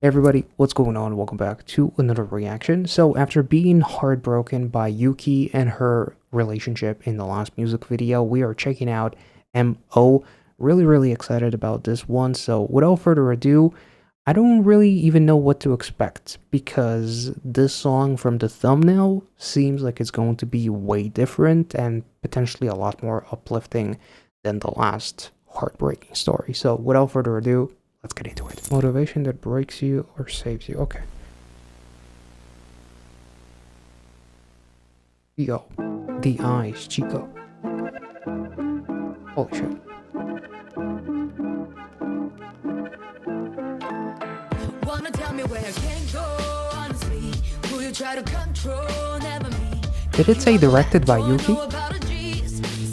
Hey everybody, what's going on? Welcome back to another reaction. So after being heartbroken by YUQI and her relationship in the last music video, we are checking out MO. Really excited about this one. So without further ado, I don't really even know what to expect because this song from the thumbnail seems like it's going to be way different and potentially a lot more uplifting than the last heartbreaking story. So without further ado, let's get into it. Motivation that breaks you or saves you. Okay. Yo, the eyes, Chico. Holy shit. Wanna tell me where I can't go, honestly. Who you try to control, never me. Did it say directed by YUQI?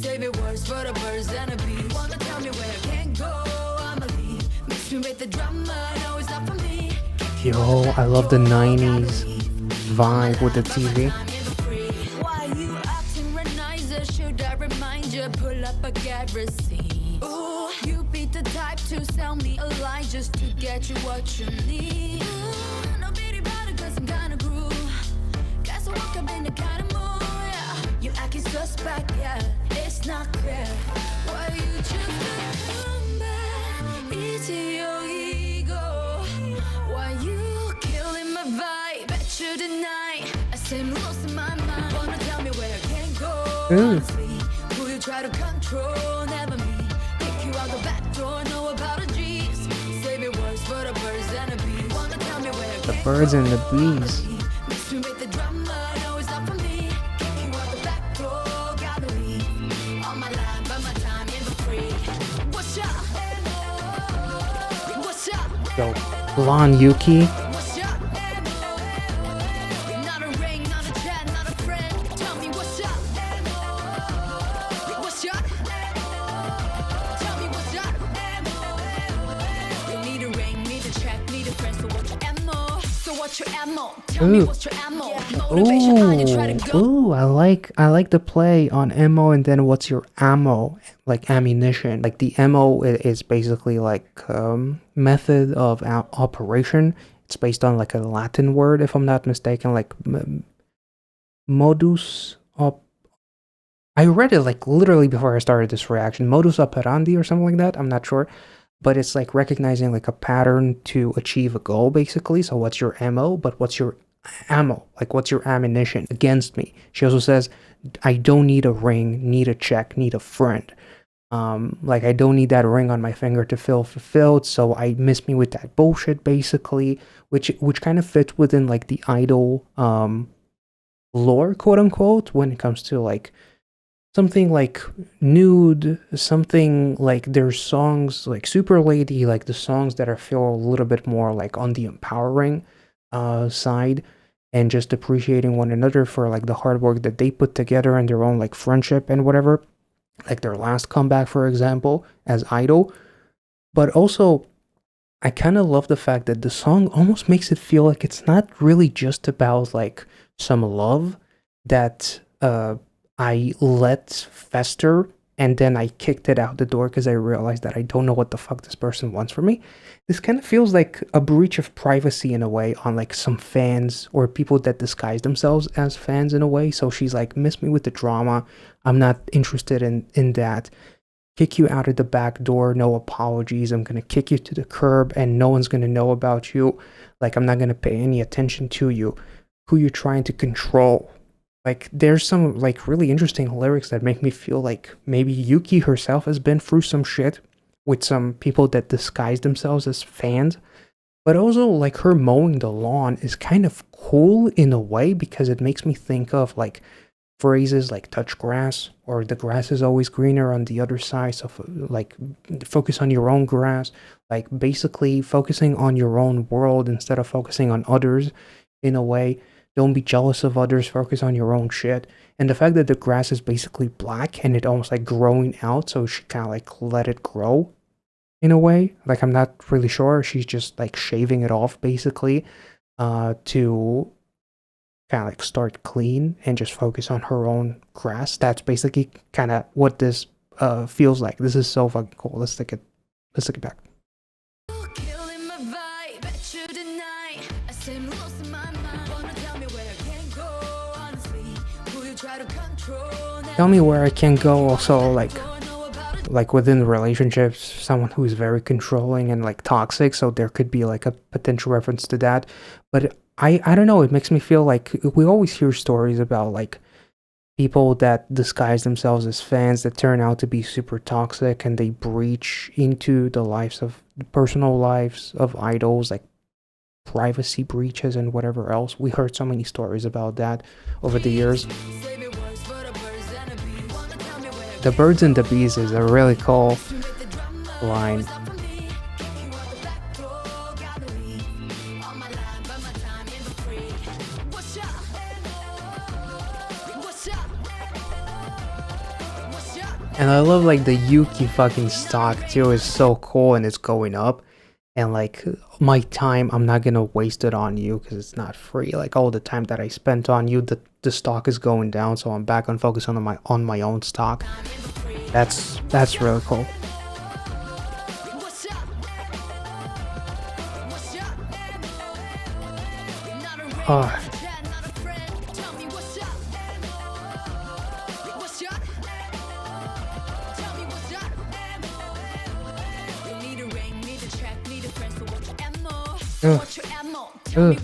Save it worse for the birds and a bee. Wanna tell me where I can't go, I'm a lead. Mix me with the drama, no, it's not for me. Yo, I love the 90s vibe with the TV. Why you acting nicer? Should I remind you? Pull up a garrison. Ooh, you be the type to sell me a lie just to get you what you need. Ooh, no pity about it cause I'm kinda cruel. Guess I walk up in the kind of mood, yeah. You acting suspect, yeah. It's not clear why you choose to come back. Easy your ego. Why you killing my vibe? Bet you tonight I seem lost in my mind. Wanna tell me where I can't go? Honestly, who you try to control, never me. Pick you out the back door, know about the G's. Save it worse for the birds and the bees. Wanna tell me where I The can't birds and the go? bees. Mix me with the drama, no, it's not for me. Kick you out the back door, gotta leave. On my line, but my time is free. What's up? What's up? Yo, blonde YUQI. What's up? Not a ring, not a chat, not a friend. Tell me what's up? What's up? Tell me what's up? You need a ring, need a check, need a friend. So what's your ammo? So what's your ammo? Tell me what's your ammo? Motivation, how you try to go. Ooh, I like the play on ammo and then what's your ammo, like ammunition. Like the ammo is basically like method of operation. It's based on like a Latin word, if I'm not mistaken, like modus op. I read it like literally before I started this reaction, modus operandi or something like that. I'm not sure, but it's like recognizing like a pattern to achieve a goal, basically. So what's your ammo, but what's your ammo? Like what's your ammunition against me? She also says, I don't need a ring, need a check, need a friend. Like I don't need that ring on my finger to feel fulfilled, so I miss me with that bullshit, basically, which kind of fits within like the idol lore, quote unquote, when it comes to like something like nude, something like there's songs like Super Lady, like the songs that are feel a little bit more like on the empowering side and just appreciating one another for like the hard work that they put together and their own like friendship and whatever, like their last comeback, for example, as idol. But also I kind of love the fact that the song almost makes it feel like it's not really just about like some love that I let fester and then I kicked it out the door because I realized that I don't know what the fuck this person wants from me. This kind of feels like a breach of privacy in a way on like some fans or people that disguise themselves as fans in a way. So she's like, miss me with the drama. I'm not interested in that. Kick you out of the back door, no apologies. I'm gonna kick you to the curb and no one's gonna know about you. Like I'm not gonna pay any attention to you. Who you're trying to control. Like there's some like really interesting lyrics that make me feel like maybe YUQI herself has been through some shit with some people that disguise themselves as fans. But also like her mowing the lawn is kind of cool in a way because it makes me think of like phrases like touch grass or the grass is always greener on the other side. So like focus on your own grass, like basically focusing on your own world instead of focusing on others in a way. Don't be jealous of others, focus on your own shit. And the fact that the grass is basically black and it almost like growing out, so she kind of like let it grow in a way. Like I'm not really sure. She's just like shaving it off basically to kind of like start clean and just focus on her own grass. That's basically kind of what this feels like. This is so fucking cool. Let's take it back. Killing my vibe, bet you deny. night. I say I'm lost in my mind. Wanna tell me where I can go, honestly. Who you try to control. Tell me where I can go. Also, like within relationships, someone who is very controlling and like toxic, so there could be like a potential reference to that. But I don't know, it makes me feel like we always hear stories about like people that disguise themselves as fans that turn out to be super toxic, and they breach into the personal lives of idols, like privacy breaches and whatever else. We heard so many stories about that over the years. The birds and the bees is a really cool line. And I love like the YUQI fucking stock too is so cool, and it's going up. And like my time, I'm not gonna waste it on you because it's not free. Like all the time that I spent on you, the stock is going down, so I'm back on focus on my own stock. That's really cool. Oh, ugh, ugh.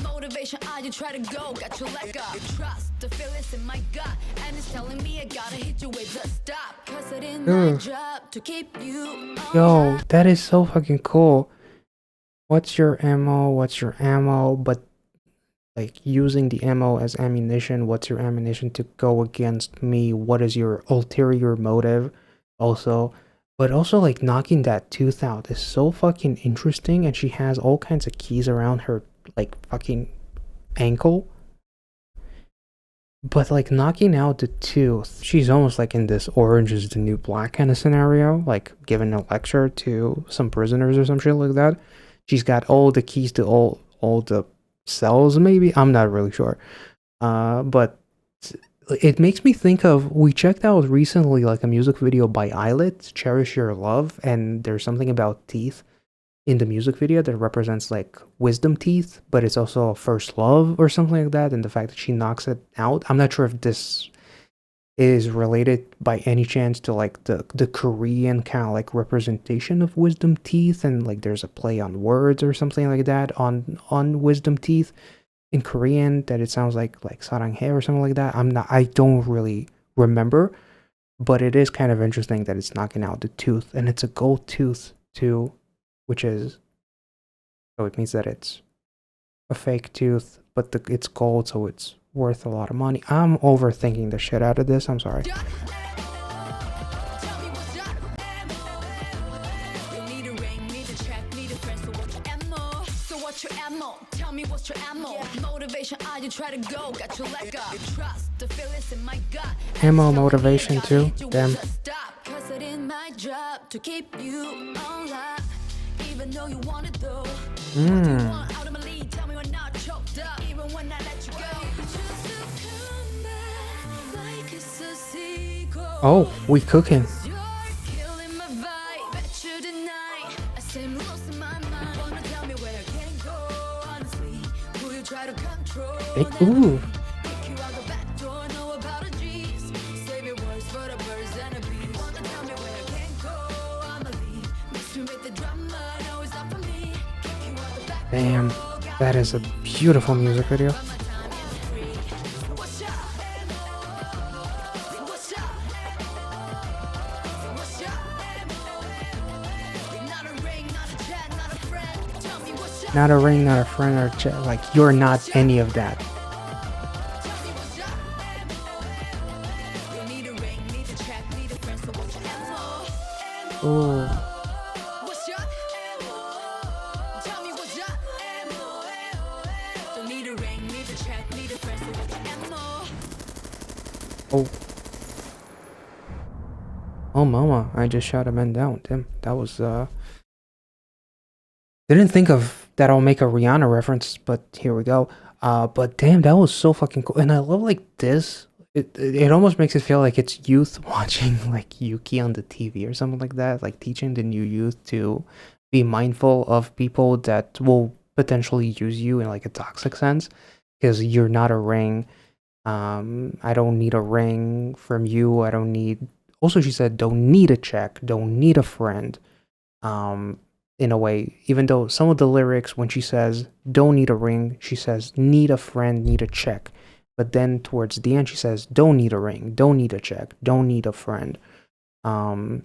Motivation, are you try to go? Got your leg up. Trust the feelings in my gut, and it's telling me I gotta hit you with the stop. Cause it ain't my job to keep you. Yo, that is so fucking cool. What's your ammo? What's your ammo? But like using the ammo as ammunition, what's your ammunition to go against me? What is your ulterior motive? Also, but also like knocking that tooth out is so fucking interesting, and she has all kinds of keys around her like fucking ankle. But like knocking out the tooth, she's almost like in this Orange is the New Black kind of scenario, like giving a lecture to some prisoners or some shit like that. She's got all the keys to all the cells, maybe. I'm not really sure. But it makes me think of, we checked out recently like a music video by Eyelet, Cherish Your Love, and there's something about teeth in the music video that represents like wisdom teeth, but it's also a first love or something like that, and the fact that she knocks it out. I'm not sure if this is related by any chance to like the Korean kind of like representation of wisdom teeth, and like there's a play on words or something like that on wisdom teeth in Korean that it sounds like saranghae or something like that. I don't really remember, but it is kind of interesting that it's knocking out the tooth, and it's a gold tooth too, which is, so it means that it's a fake tooth, but it's gold, so it's worth a lot of money. I'm overthinking the shit out of this. I'm sorry. Ammo motivation too. Damn. Oh, we cooking. Hey, ooh. Damn, that is a beautiful music video. Not a ring, not a friend, or chat. Like, you're not any of that. Ooh. Oh. Oh, mama, I just shot a man down. Damn, that was, didn't think of that I'll make a Rihanna reference, but here we go. But damn, that was so fucking cool. And I love like this. It almost makes it feel like it's youth watching like YUQI on the TV or something like that, like teaching the new youth to be mindful of people that will potentially use you in like a toxic sense because you're not a ring. I don't need a ring from you. I don't need. Also, she said, don't need a check, don't need a friend. Um, in a way, even though some of the lyrics, when she says, don't need a ring, she says, need a friend, need a check. But then towards the end, she says, don't need a ring, don't need a check, don't need a friend. Um,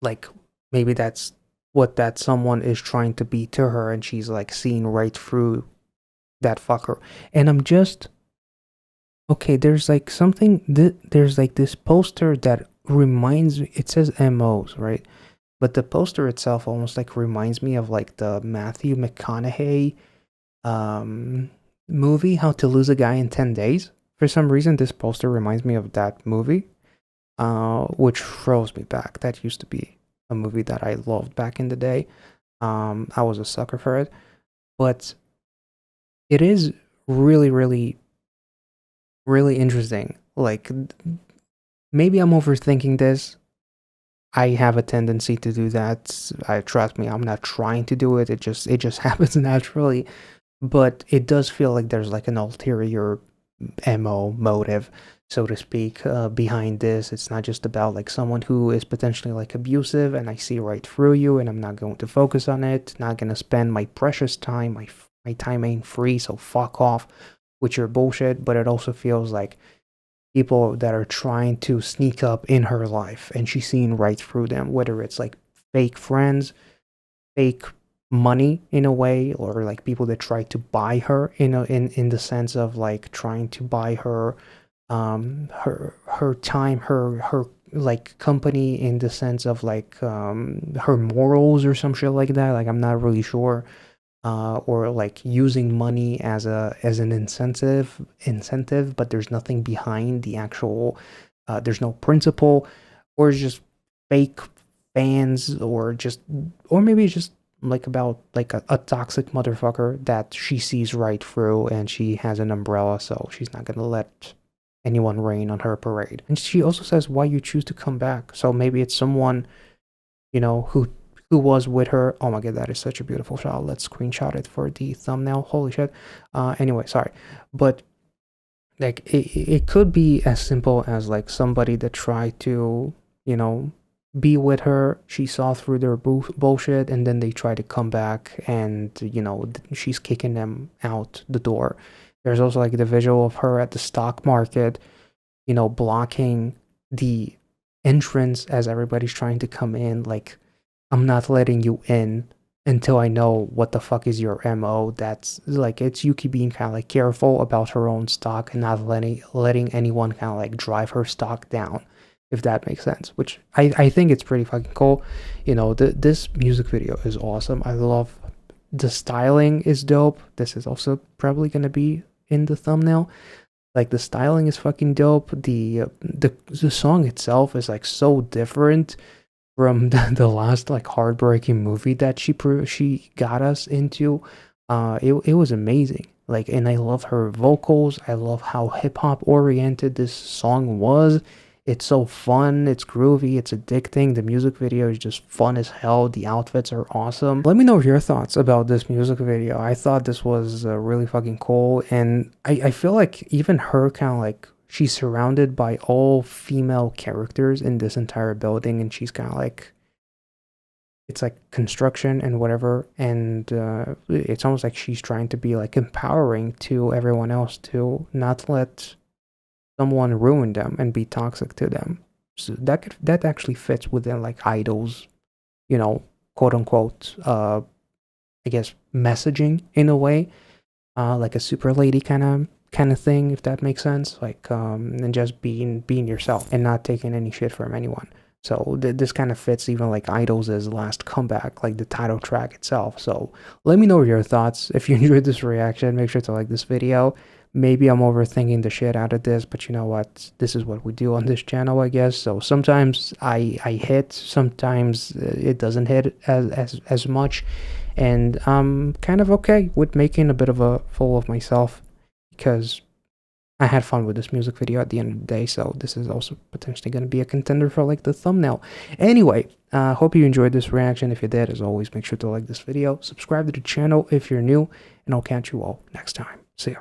like maybe that's what that someone is trying to be to her, and she's like seeing right through that fucker. And I'm just okay. There's like something. There's like this poster that reminds me. It says MOs, right? But the poster itself almost like reminds me of like the Matthew McConaughey um movie, How to Lose a Guy in 10 Days. For some reason, this poster reminds me of that movie, which throws me back. That used to be a movie that I loved back in the day. I was a sucker for it, but it is really, really, really interesting. Like maybe I'm overthinking this. I have a tendency to do that. I trust me, I'm not trying to do it. It just happens naturally. But it does feel like there's like an ulterior MO motive, so to speak, behind this. It's not just about like someone who is potentially like abusive and I see right through you and I'm not going to focus on it, not going to spend my precious time. My time ain't free, so fuck off with your bullshit. But it also feels like people that are trying to sneak up in her life and she's seeing right through them, whether it's like fake friends, fake money in a way, or like people that try to buy her in the sense of like trying to buy her her time, her like company, in the sense of like her morals or some shit like that. Like I'm not really sure. Or like using money as a as an incentive, but there's nothing behind the actual. There's no principle, or it's just fake fans, or just, or maybe it's just like about like a toxic motherfucker that she sees right through, and she has an umbrella, so she's not gonna let anyone rain on her parade. And she also says why you choose to come back. So maybe it's someone, who was with her. Oh my god, that is such a beautiful shot. Let's screenshot it for the thumbnail. Holy shit. Anyway, sorry. But like it could be as simple as like somebody that tried to, be with her. She saw through their bullshit, and then they try to come back, and she's kicking them out the door. There's also like the visual of her at the stock market, blocking the entrance as everybody's trying to come in. Like, I'm not letting you in until I know what the fuck is your MO. That's like, it's YUQI being kind of like careful about her own stock and not letting anyone kind of like drive her stock down, if that makes sense. Which I think it's pretty fucking cool. This music video is awesome. I love the styling is dope. This is also probably gonna be in the thumbnail. Like the styling is fucking dope. The song itself is like so different from the last like heartbreaking movie that she got us into. It was amazing. Like, and I love her vocals. I love how hip hop oriented this song was. It's so fun. It's groovy. It's addicting. The music video is just fun as hell. The outfits are awesome. Let me know your thoughts about this music video. I thought this was really fucking cool, and I feel like even her kind of like she's surrounded by all female characters in this entire building, and she's kind of like, it's like construction and whatever, and it's almost like she's trying to be like empowering to everyone else to not let someone ruin them and be toxic to them. So that actually fits within like idols, quote unquote, I guess messaging in a way, like a super lady kind of thing, if that makes sense. Like and just being yourself and not taking any shit from anyone. So this kind of fits even like Idols' last comeback, like the title track itself. So let me know your thoughts. If you enjoyed this reaction, make sure to like this video. Maybe I'm overthinking the shit out of this, but you know what? This is what we do on this channel, I guess. So sometimes I hit, sometimes it doesn't hit as much, and I'm kind of okay with making a bit of a fool of myself, because I had fun with this music video at the end of the day, so this is also potentially going to be a contender for like the thumbnail. Anyway, hope you enjoyed this reaction. If you did, as always, make sure to like this video, subscribe to the channel if you're new, and I'll catch you all next time. See ya.